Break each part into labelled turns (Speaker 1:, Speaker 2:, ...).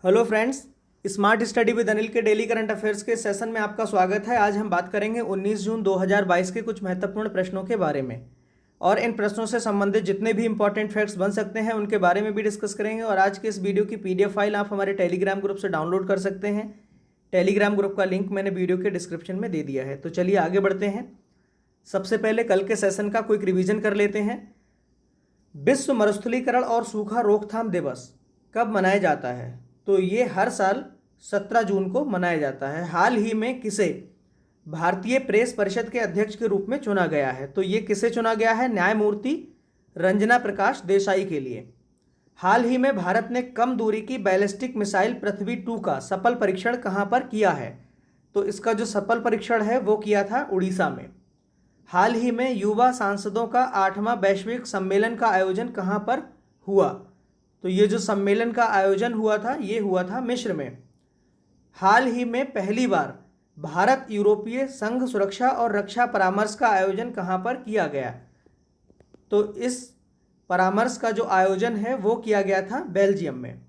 Speaker 1: Hello friends, smart study with Anil के daily current affairs के session में आपका स्वागत है। आज हम बात करेंगे 19 जून 2022 के कुछ महत्वपूर्ण प्रश्नों के बारे में और इन प्रश्नों से संबंधित जितने भी इंपॉर्टेंट फैक्ट्स बन सकते हैं उनके बारे में भी डिस्कस करेंगे। और आज के इस वीडियो की पीडीएफ फाइल आप हमारे टेलीग्राम ग्रुप से डाउनलोड कर सकते हैं। टेलीग्राम ग्रुप का लिंक मैंने वीडियो के डिस्क्रिप्शन में दे दिया है। तो चलिए आगे बढ़ते हैं। सबसे पहले कल के सेशन का क्विक रिवीजन कर लेते हैं। विश्व मरुस्थलीकरण और सूखा रोकथाम दिवस कब मनाया जाता है? तो ये हर साल 17 जून को मनाया जाता है। हाल ही में किसे भारतीय प्रेस परिषद के अध्यक्ष के रूप में चुना गया है? तो ये किसे चुना गया है? न्यायमूर्ति रंजना प्रकाश देसाई के लिए। हाल ही में भारत ने कम दूरी की बैलिस्टिक मिसाइल पृथ्वी 2 का सफल परीक्षण कहां पर किया है? तो इसका जो सफल परीक्षण है वो किया था उड़ीसा में। हाल ही में युवा सांसदों का 8वां वैश्विक सम्मेलन का आयोजन कहां पर हुआ? तो ये जो सम्मेलन का आयोजन हुआ था ये हुआ था मिस्र में। हाल ही में पहली बार भारत यूरोपीय संघ सुरक्षा और रक्षा परामर्श का आयोजन कहां पर किया गया? तो इस परामर्श का जो आयोजन है वो किया गया था बेल्जियम में।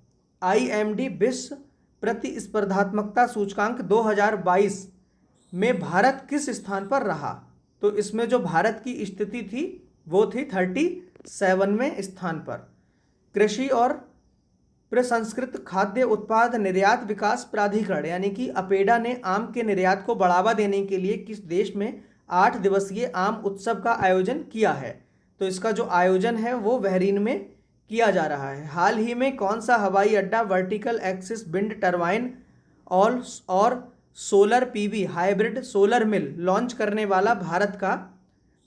Speaker 1: IMD विश्व प्रतिस्पर्धात्मकता सूचकांक 2022 में भारत किस स्थान पर रहा? तो इसमें जो भारत की स्थिति थी वो थी 37वें स्थान पर। कृषि और प्रसंस्कृत खाद्य उत्पाद निर्यात विकास प्राधिकरण यानी कि अपेडा ने आम के निर्यात को बढ़ावा देने के लिए किस देश में 8 दिवसीय आम उत्सव का आयोजन किया है? तो इसका जो आयोजन है वो बहरीन में किया जा रहा है। हाल ही में कौन सा हवाई अड्डा वर्टिकल एक्सिस विंड टरबाइन और सोलर PV हाइब्रिड सोलर मिल लॉन्च करने वाला भारत का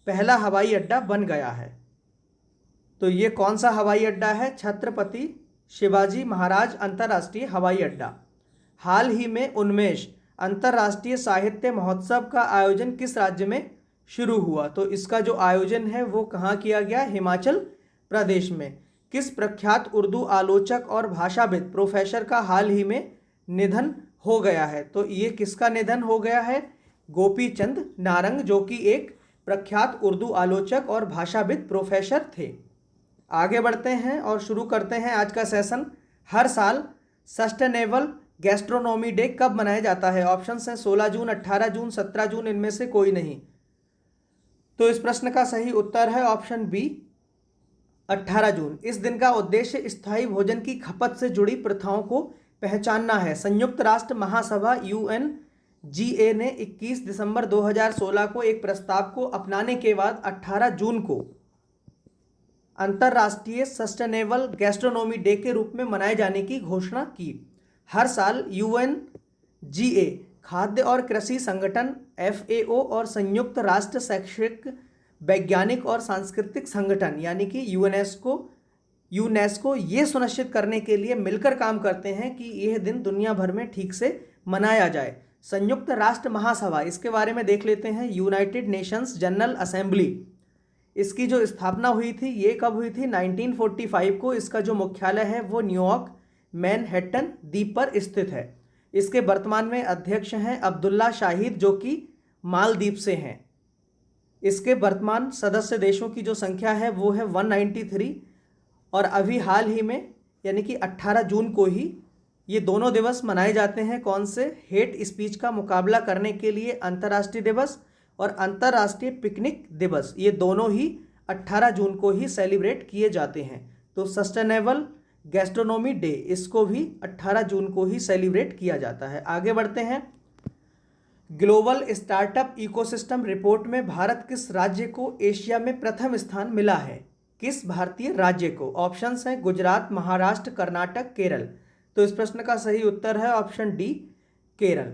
Speaker 1: पहला हवाई अड्डा बन गया है? तो ये कौन सा हवाई अड्डा है? छत्रपति शिवाजी महाराज अंतर्राष्ट्रीय हवाई अड्डा। हाल ही में उन्मेष अंतर्राष्ट्रीय साहित्य महोत्सव का आयोजन किस राज्य में शुरू हुआ? तो इसका जो आयोजन है वो कहाँ किया गया? हिमाचल प्रदेश में। किस प्रख्यात उर्दू आलोचक और भाषाविद प्रोफेसर का हाल ही में निधन हो गया है? तो ये किसका निधन हो गया है? गोपी चंद नारंग, जो कि एक प्रख्यात उर्दू आलोचक और भाषाविद प्रोफेसर थे। आगे बढ़ते हैं और शुरू करते हैं आज का सेशन। हर साल सस्टेनेबल गैस्ट्रोनॉमी डे कब मनाया जाता है? ऑप्शंस हैं 16 जून, 18 जून, 17 जून, इनमें से कोई नहीं। तो इस प्रश्न का सही उत्तर है ऑप्शन बी, 18 जून। इस दिन का उद्देश्य स्थायी भोजन की खपत से जुड़ी प्रथाओं को पहचानना है। संयुक्त राष्ट्र महासभा UNGA ने 21 दिसंबर 2016 को एक प्रस्ताव को अपनाने के बाद 18 जून को अंतर्राष्ट्रीय सस्टेनेबल गैस्ट्रोनॉमी डे के रूप में मनाए जाने की घोषणा की। हर साल UNGA खाद्य और कृषि संगठन FAO और संयुक्त राष्ट्र शैक्षिक वैज्ञानिक और सांस्कृतिक संगठन यानी कि यूनेस्को ये सुनिश्चित करने के लिए मिलकर काम करते हैं कि यह दिन दुनिया भर में ठीक से मनाया जाए। संयुक्त राष्ट्र महासभा, इसके बारे में देख लेते हैं। यूनाइटेड नेशंस जनरल असेंबली, इसकी जो स्थापना हुई थी ये कब हुई थी? 1945 को। इसका जो मुख्यालय है वो न्यूयॉर्क मैनहट्टन द्वीप पर स्थित है। इसके वर्तमान में अध्यक्ष हैं अब्दुल्ला शाहिद, जो कि मालदीव से हैं। इसके वर्तमान सदस्य देशों की जो संख्या है वो है 193। और अभी हाल ही में यानी कि 18 जून को ही ये दोनों दिवस मनाए जाते हैं। कौन से? हेट स्पीच का मुकाबला करने के लिए अंतर्राष्ट्रीय दिवस और अंतर्राष्ट्रीय पिकनिक दिवस, ये दोनों ही 18 जून को ही सेलिब्रेट किए जाते हैं। तो सस्टेनेबल गैस्ट्रोनॉमी डे, इसको भी 18 जून को ही सेलिब्रेट किया जाता है। आगे बढ़ते हैं। ग्लोबल स्टार्टअप इकोसिस्टम रिपोर्ट में भारत किस राज्य को एशिया में प्रथम स्थान मिला है? किस भारतीय राज्य को? ऑप्शंस हैं गुजरात, महाराष्ट्र, कर्नाटक, केरल। तो इस प्रश्न का सही उत्तर है option D, Kerala.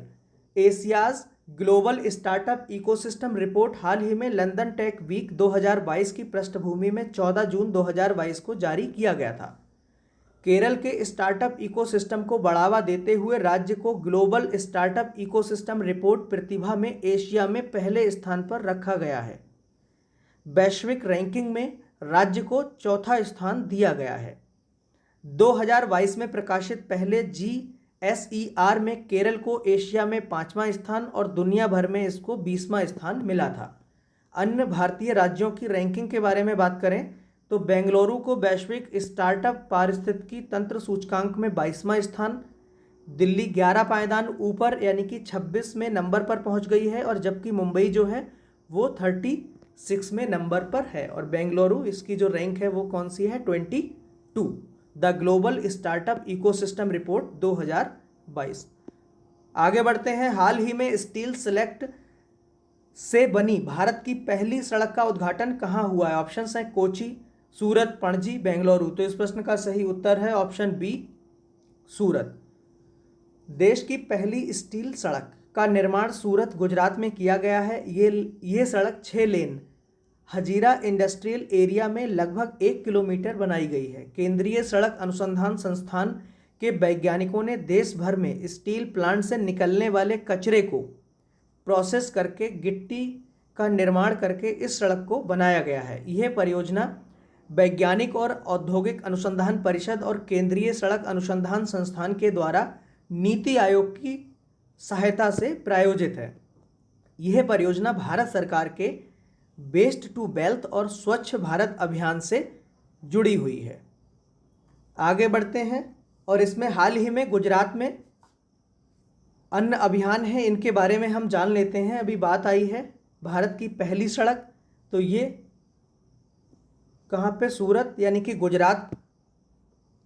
Speaker 1: Asia's global startup ecosystem report हाल ही में लंदन टेक वीक 2022 की पृष्ठभूमि में 14 जून 2022 को जारी किया गया था। केरल के स्टार्टअप इकोसिस्टम को बढ़ावा देते हुए राज्य को ग्लोबल स्टार्टअप इकोसिस्टम रिपोर्ट प्रतिभा में एशिया में पहले स्थान पर रखा गया है। वैश्विक रैंकिंग में राज्य को चौथा स्थान दिया गया है। 2022 में प्रकाशित पहले GSER में केरल को एशिया में 5वां स्थान और दुनिया भर में इसको 20वां स्थान मिला था। अन्य भारतीय राज्यों की रैंकिंग के बारे में बात करें तो बेंगलुरु को वैश्विक स्टार्टअप पारिस्थितिकी तंत्र सूचकांक में 22वां स्थान, दिल्ली 11 पायदान ऊपर यानी कि 26वें नंबर पर पहुंच गई है, और जबकि मुंबई जो है वो 36वें नंबर पर है, और बेंगलुरु इसकी जो रैंक है वो कौन सी है, 22। The global startup ecosystem report 2022। आगे बढ़ते हैं। हाल ही में स्टील सेलेक्ट से बनी भारत की पहली सड़क का उद्घाटन कहाँ हुआ है? ऑप्शंस हैं कोची, सूरत, पणजी, बेंगलुरु। तो इस प्रश्न का सही उत्तर है ऑप्शन बी, सूरत। देश की पहली स्टील सड़क का निर्माण सूरत, गुजरात में किया गया है। ये सड़क 6 लेन हजीरा इंडस्ट्रियल एरिया में लगभग 1 किलोमीटर बनाई गई है। केंद्रीय सड़क अनुसंधान संस्थान के वैज्ञानिकों ने देश भर में स्टील प्लांट से निकलने वाले कचरे को प्रोसेस करके गिट्टी का निर्माण करके इस सड़क को बनाया गया है। यह परियोजना वैज्ञानिक और औद्योगिक अनुसंधान परिषद और केंद्रीय सड़क अनुसंधान संस्थान के द्वारा नीति आयोग की सहायता से प्रायोजित है। यह परियोजना भारत सरकार के वेस्ट टू वेल्थ और स्वच्छ भारत अभियान से जुड़ी हुई है। आगे बढ़ते हैं, और इसमें हाल ही में गुजरात में अन्न अभियान है, इनके बारे में हम जान लेते हैं। अभी बात आई है भारत की पहली सड़क, तो ये कहाँ पे, सूरत यानी कि गुजरात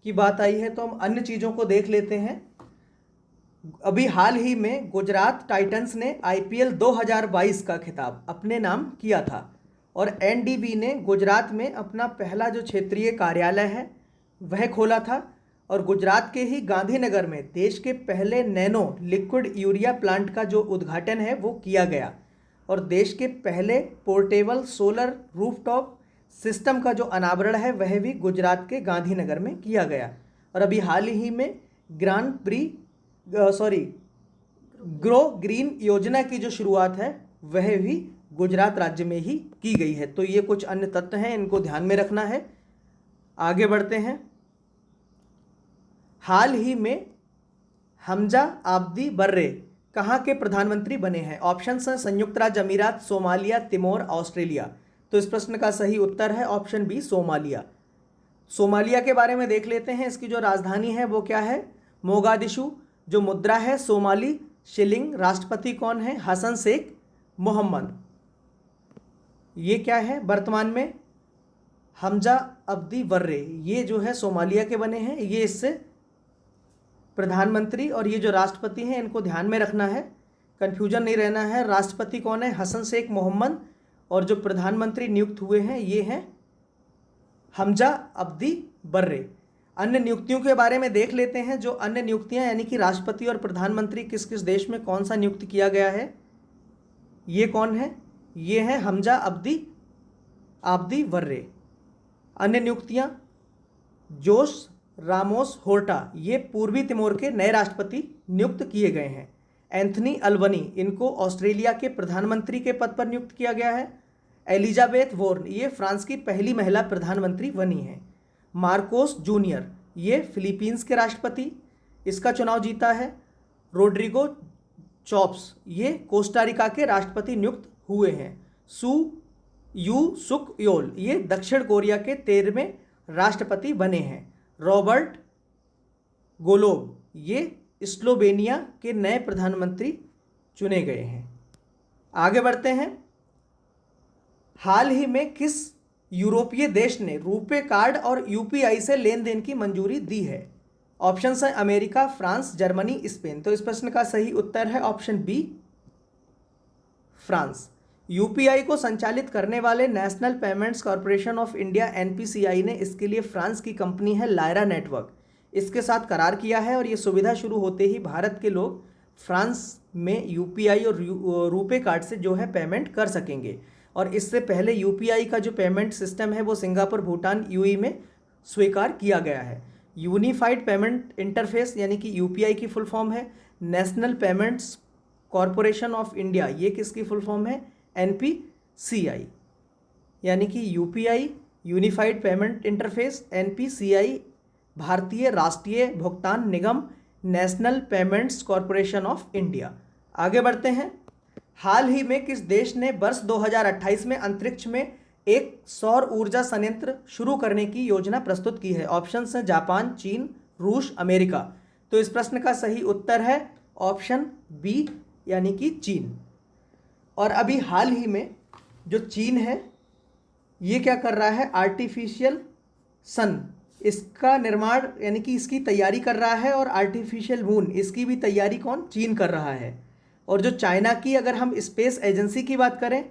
Speaker 1: की बात आई है। तो हम अन्य चीज़ों को देख लेते हैं। अभी हाल ही में गुजरात टाइटंस ने IPL 2022 का खिताब अपने नाम किया था, और NDB ने गुजरात में अपना पहला जो क्षेत्रीय कार्यालय है वह खोला था, और गुजरात के ही गांधीनगर में देश के पहले नैनो लिक्विड यूरिया प्लांट का जो उद्घाटन है वो किया गया, और देश के पहले पोर्टेबल सोलर रूफटॉप सिस्टम का जो अनावरण है वह भी गुजरात के गांधीनगर में किया गया। और अभी हाल ही में ग्रो ग्रीन योजना की जो शुरुआत है वह भी गुजरात राज्य में ही की गई है। तो ये कुछ अन्य तथ्य हैं, इनको ध्यान में रखना है। आगे बढ़ते हैं। हाल ही में हमजा आब्दी बर्रे कहाँ के प्रधानमंत्री बने हैं? ऑप्शंस हैं संयुक्त राज्य अमीरात, सोमालिया, तिमोर, ऑस्ट्रेलिया। तो इस प्रश्न का सही उत्तर है ऑप्शन बी, सोमालिया। सोमालिया के बारे में देख लेते हैं। इसकी जो राजधानी है वो क्या है, मोगादिशु। जो मुद्रा है सोमाली शिलिंग। राष्ट्रपति कौन है, हसन शेख मोहम्मद। ये क्या है वर्तमान में, हमजा अब्दी बर्रे, ये जो है सोमालिया के बने हैं। ये इससे प्रधानमंत्री और ये जो राष्ट्रपति हैं इनको ध्यान में रखना है, कन्फ्यूजन नहीं रहना है। राष्ट्रपति कौन है, हसन शेख मोहम्मद, और जो प्रधानमंत्री नियुक्त हुए हैं ये हैं हमजा अब्दी बर्रे। अन्य नियुक्तियों के बारे में देख लेते हैं। जो अन्य नियुक्तियां यानी कि राष्ट्रपति और प्रधानमंत्री किस किस देश में कौन सा नियुक्त किया गया है, ये कौन है, ये है हमजा आब्दी बर्रे। अन्य नियुक्तियां, जोस रामोस होर्टा, ये पूर्वी तिमोर के नए राष्ट्रपति नियुक्त किए गए हैं। एंथनी अल्बनी, इनको ऑस्ट्रेलिया के प्रधानमंत्री के पद पर नियुक्त किया गया है। एलिजाबेथ वोर्न, ये फ्रांस की पहली महिला प्रधानमंत्री बनी हैं। मार्कोस जूनियर, ये फिलीपींस के राष्ट्रपति, इसका चुनाव जीता है। रोड्रिगो चॉप्स, ये कोस्टारिका के राष्ट्रपति नियुक्त हुए हैं। यू सुक योल, ये दक्षिण कोरिया के 13वें राष्ट्रपति बने हैं। रॉबर्ट गोलोब, ये स्लोवेनिया के नए प्रधानमंत्री चुने गए हैं। आगे बढ़ते हैं। हाल ही में किस यूरोपीय देश ने रुपे कार्ड और UPI से लेन देन की मंजूरी दी है? ऑप्शंस हैं अमेरिका, फ्रांस, जर्मनी, स्पेन। तो इस प्रश्न का सही उत्तर है ऑप्शन बी, फ्रांस। UPI को संचालित करने वाले national payments corporation of India NPCI ने इसके लिए फ्रांस की कंपनी है लायरा नेटवर्क, इसके साथ करार किया है, और ये सुविधा शुरू होते ही भारत के लोग फ्रांस में UPI और रुपे कार्ड से जो है पेमेंट कर सकेंगे। और इससे पहले UPI का जो पेमेंट सिस्टम है वो सिंगापुर, भूटान, UAE में स्वीकार किया गया है। यूनिफाइड पेमेंट इंटरफेस यानी कि UPI की फुल फॉर्म है national payments corporation of India, ये किसकी फुल फॉर्म है, NPCI। यानी कि UPI unified payment interface, NPCI भारतीय राष्ट्रीय भुगतान निगम, national payments corporation of India. आगे बढ़ते हैं। हाल ही में किस देश ने वर्ष 2028 में अंतरिक्ष में एक सौर ऊर्जा संयंत्र शुरू करने की योजना प्रस्तुत की है? ऑप्शंस हैं जापान, चीन, रूस, अमेरिका। तो इस प्रश्न का सही उत्तर है ऑप्शन बी यानी कि चीन। और अभी हाल ही में जो चीन है ये क्या कर रहा है, आर्टिफिशियल सन इसका निर्माण यानी कि इसकी तैयारी कर रहा है, और आर्टिफिशियल मून इसकी भी तैयारी कौन, चीन कर रहा है। और जो चाइना की अगर हम स्पेस एजेंसी की बात करें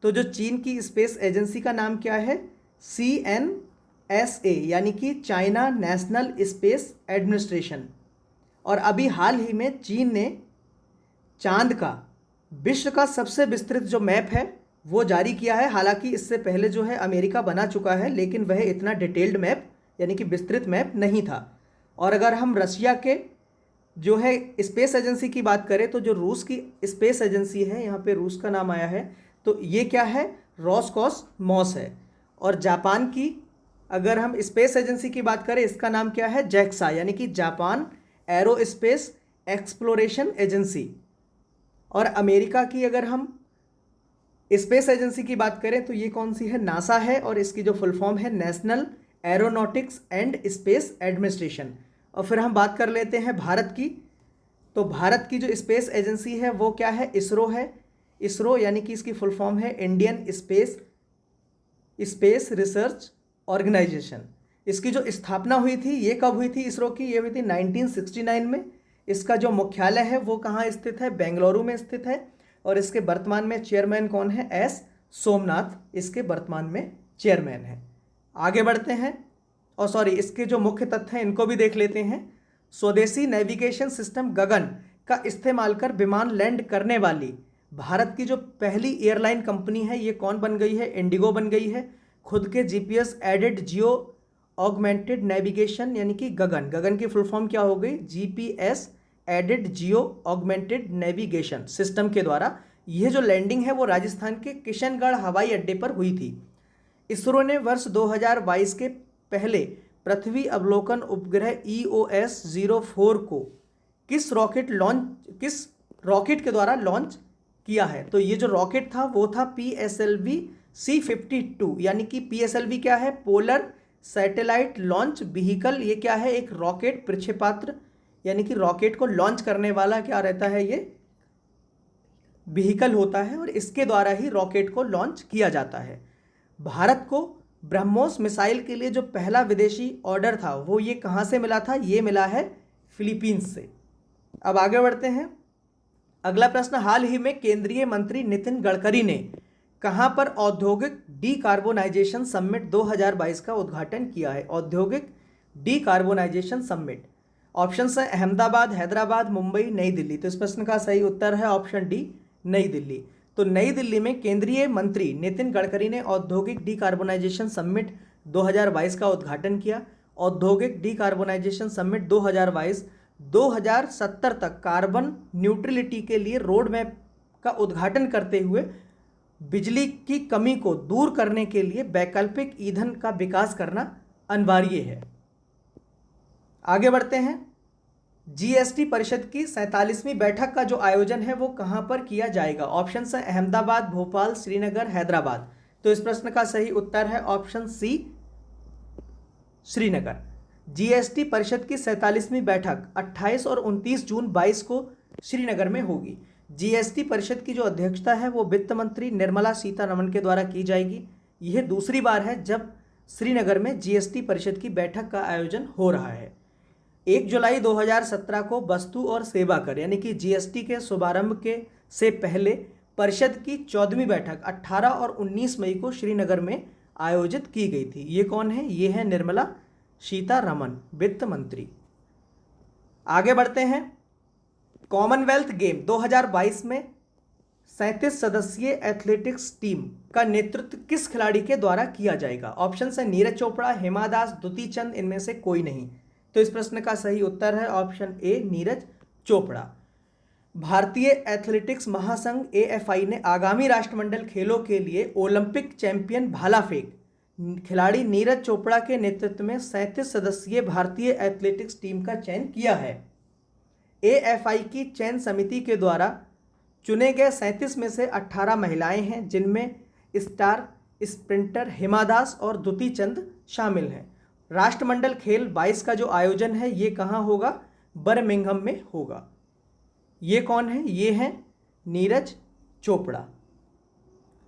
Speaker 1: तो जो चीन की स्पेस एजेंसी का नाम क्या है, CNSA यानी कि चाइना नेशनल स्पेस एडमिनिस्ट्रेशन। और अभी हाल ही में चीन ने चांद का विश्व का सबसे विस्तृत जो मैप है वो जारी किया है। हालांकि इससे पहले जो है अमेरिका बना चुका है, लेकिन वह इतना डिटेल्ड मैप यानी कि विस्तृत मैप नहीं था। और अगर हम रशिया के जो है स्पेस एजेंसी की बात करें तो जो रूस की स्पेस एजेंसी है, यहाँ पे रूस का नाम आया है, तो ये क्या है, रोसकॉसमॉस है। और जापान की अगर हम स्पेस एजेंसी की बात करें इसका नाम क्या है, जैक्सा यानी कि जापान एरोस्पेस एक्सप्लोरेशन एजेंसी। और अमेरिका की अगर हम स्पेस एजेंसी की बात करें तो ये कौन सी है, नासा है, और इसकी जो फुल फॉर्म है national aeronautics and space administration. और फिर हम बात कर लेते हैं भारत की, तो भारत की जो स्पेस एजेंसी है वो क्या है, इसरो है। इसरो यानी कि इसकी फुल फॉर्म है इंडियन स्पेस रिसर्च ऑर्गेनाइजेशन। इसकी जो स्थापना हुई थी ये कब हुई थी इसरो की, ये हुई थी 1969 में। इसका जो मुख्यालय है वो कहाँ स्थित है, बेंगलुरु में स्थित है। और इसके वर्तमान में चेयरमैन कौन है, एस सोमनाथ इसके वर्तमान में चेयरमैन है। आगे बढ़ते हैं, और सॉरी इसके जो मुख्य तथ्य हैं इनको भी देख लेते हैं। स्वदेशी नेविगेशन सिस्टम गगन का इस्तेमाल कर विमान लैंड करने वाली भारत की जो पहली एयरलाइन कंपनी है ये कौन बन गई है, इंडिगो बन गई है। खुद के GPS added geo augmented navigation यानी कि गगन, गगन की फुल फॉर्म क्या हो गई, GPS added geo augmented navigation system के द्वारा यह जो लैंडिंग है वो राजस्थान के किशनगढ़ हवाई अड्डे पर हुई थी। इसरो ने वर्ष 2022 के पहले पृथ्वी अवलोकन उपग्रह EOS-04 को किस रॉकेट के द्वारा लॉन्च किया है, तो ये जो रॉकेट था वो था PSLV C-52 यानी कि PSLV क्या है, पोलर सैटेलाइट लॉन्च व्हीकल। ये क्या है, एक रॉकेट प्रक्षेपात्र यानी कि रॉकेट को लॉन्च करने वाला क्या रहता है, ये व्हीकल होता है, और इसके द्वारा ही रॉकेट को लॉन्च किया जाता है। भारत को ब्रह्मोस मिसाइल के लिए जो पहला विदेशी ऑर्डर था वो ये कहाँ से मिला था, ये मिला है फिलीपींस से। अब आगे बढ़ते हैं, अगला प्रश्न, हाल ही में केंद्रीय मंत्री नितिन गडकरी ने कहाँ पर औद्योगिक डीकार्बोनाइजेशन समिट 2022 का उद्घाटन किया है। औद्योगिक डीकार्बोनाइजेशन समिट, ऑप्शन है अहमदाबाद, हैदराबाद, मुंबई, नई दिल्ली। तो इस प्रश्न का सही उत्तर है ऑप्शन डी, नई दिल्ली। तो नई दिल्ली में केंद्रीय मंत्री नितिन गडकरी ने औद्योगिक डीकार्बोनाइजेशन समिट 2022 का उद्घाटन किया। औद्योगिक डीकार्बोनाइजेशन समिट 2022 2070 तक कार्बन न्यूट्रलिटी के लिए रोड मैप का उद्घाटन करते हुए बिजली की कमी को दूर करने के लिए वैकल्पिक ईंधन का विकास करना अनिवार्य है। आगे बढ़ते हैं, GST परिषद की 47वीं बैठक का जो आयोजन है वो कहाँ पर किया जाएगा। ऑप्शन है अहमदाबाद, भोपाल, श्रीनगर, हैदराबाद। तो इस प्रश्न का सही उत्तर है ऑप्शन सी, श्रीनगर। GST परिषद की 47वीं बैठक 28 और 29 जून 22 को श्रीनगर में होगी। GST परिषद की जो अध्यक्षता है वो वित्त मंत्री निर्मला सीतारमण के द्वारा की जाएगी। यह दूसरी बार है जब श्रीनगर में GST परिषद की बैठक का आयोजन हो रहा है। 1 जुलाई 2017 को वस्तु और सेवा कर यानी कि GST के शुभारंभ से पहले परिषद की 14वीं बैठक 18 और 19 मई को श्रीनगर में आयोजित की गई थी। ये कौन है, ये है निर्मला सीतारमण, वित्त मंत्री। आगे बढ़ते हैं, कॉमनवेल्थ गेम 2022 में 37 सदस्यीय एथलेटिक्स टीम का नेतृत्व किस खिलाड़ी के द्वारा किया जाएगा। ऑप्शन है नीरज चोपड़ा, हिमा दास, दुती चंद, इनमें से कोई नहीं। तो इस प्रश्न का सही उत्तर है ऑप्शन ए, नीरज चोपड़ा। भारतीय एथलेटिक्स महासंघ AFI ने आगामी राष्ट्रमंडल खेलों के लिए ओलंपिक चैंपियन भाला फेंक खिलाड़ी नीरज चोपड़ा के नेतृत्व में 37 सदस्यीय भारतीय एथलेटिक्स टीम का चयन किया है। AFI की चयन समिति के द्वारा चुने गए 37 में से 18 महिलाएं हैं, जिनमें स्टार स्प्रिंटर हिमा दास और दुती चंद शामिल हैं। राष्ट्रमंडल खेल 22 का जो आयोजन है ये कहाँ होगा, बर्मिंघम में होगा। ये कौन है? ये हैं नीरज चोपड़ा।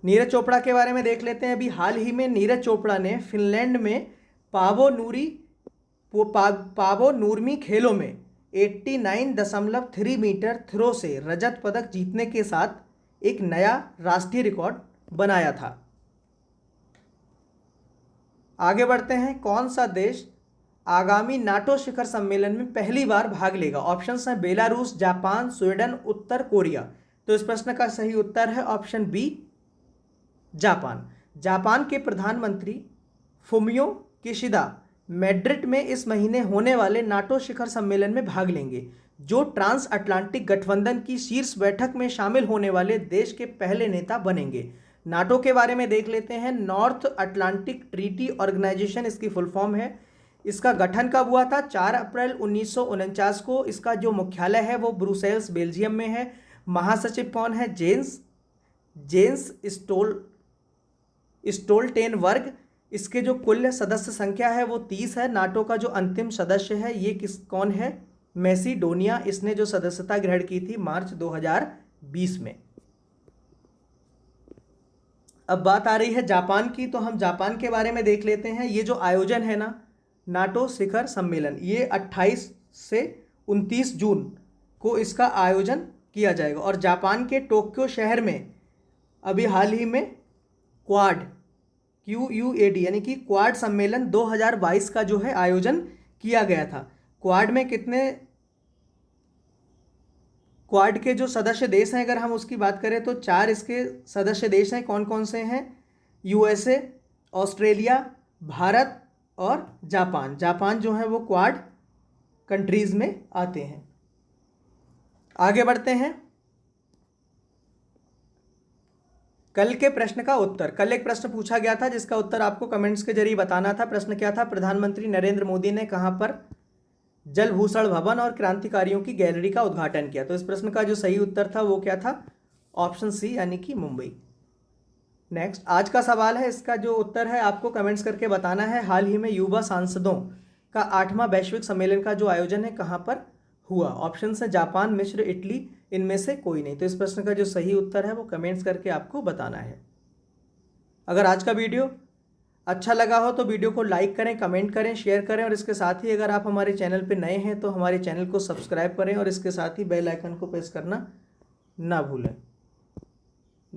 Speaker 1: नीरज चोपड़ा के बारे में देख लेते हैं। अभी हाल ही में नीरज चोपड़ा ने फिनलैंड में पावो नूर्मी खेलों में 89.3 मीटर थ्रो से रजत पदक जीतने के साथ एक नया राष्ट्रीय रिकॉर्ड बनाया था। आगे बढ़ते हैं। कौन सा देश आगामी नाटो शिखर सम्मेलन में पहली बार भाग लेगा? ऑप्शंस हैं बेलारूस, जापान, स्वीडन, उत्तर कोरिया। तो इस प्रश्न का सही उत्तर है ऑप्शन बी, जापान। जापान के प्रधानमंत्री फुमियो किशिदा मैड्रिड में इस महीने होने वाले नाटो शिखर सम्मेलन में भाग लेंगे, जो ट्रांस अटलांटिक गठबंधन की शीर्ष बैठक में शामिल होने वाले देश के पहले नेता बनेंगे। नाटो के बारे में देख लेते हैं। नॉर्थ अटलांटिक ट्रीटी ऑर्गेनाइजेशन इसकी फुल फॉर्म है। इसका गठन कब हुआ था? 4 अप्रैल 1949 को। इसका जो मुख्यालय है वो ब्रुसेल्स बेल्जियम में है। महासचिव कौन है? Jens Stoltenberg. इसके जो कुल सदस्य संख्या है वो 30 है। नाटो का जो अंतिम सदस्य है ये कौन है? मैसिडोनिया। इसने जो सदस्यता ग्रहण की थी मार्च 2020 में। अब बात आ रही है जापान की, तो हम जापान के बारे में देख लेते हैं। ये जो आयोजन है ना नाटो शिखर सम्मेलन, ये 28 से 29 जून को इसका आयोजन किया जाएगा। और जापान के टोक्यो शहर में अभी हाल ही में क्वाड QUAD यानी कि क्वाड सम्मेलन 2022 का जो है आयोजन किया गया था। क्वाड में क्वाड के जो सदस्य देश हैं अगर हम उसकी बात करें तो 4 इसके सदस्य देश हैं। कौन कौन से हैं? USA, ऑस्ट्रेलिया, भारत और जापान। जापान जो है वो क्वाड कंट्रीज में आते हैं। आगे बढ़ते हैं। कल के प्रश्न का उत्तर। कल एक प्रश्न पूछा गया था जिसका उत्तर आपको कमेंट्स के जरिए बताना था। प्रश्न क्या था? प्रधानमंत्री नरेंद्र मोदी ने कहां पर जल भूषण भवन और क्रांतिकारियों की गैलरी का उद्घाटन किया? तो इस प्रश्न का जो सही उत्तर था वो क्या था? ऑप्शन सी यानी कि मुंबई। नेक्स्ट आज का सवाल है, इसका जो उत्तर है आपको कमेंट्स करके बताना है। हाल ही में युवा सांसदों का 8वां वैश्विक सम्मेलन का जो आयोजन है कहां पर हुआ? ऑप्शन है जापान, मिस्र, इटली। इनमें से कोई नहीं। तो इस प्रश्न का जो सही उत्तर है वो कमेंट्स करके आपको बताना है। अगर आज का वीडियो अच्छा लगा हो तो वीडियो को लाइक करें, कमेंट करें, शेयर करें और इसके साथ ही अगर आप हमारे चैनल पर नए हैं तो हमारे चैनल को सब्सक्राइब करें और इसके साथ ही बेल आइकन को प्रेस करना ना भूलें।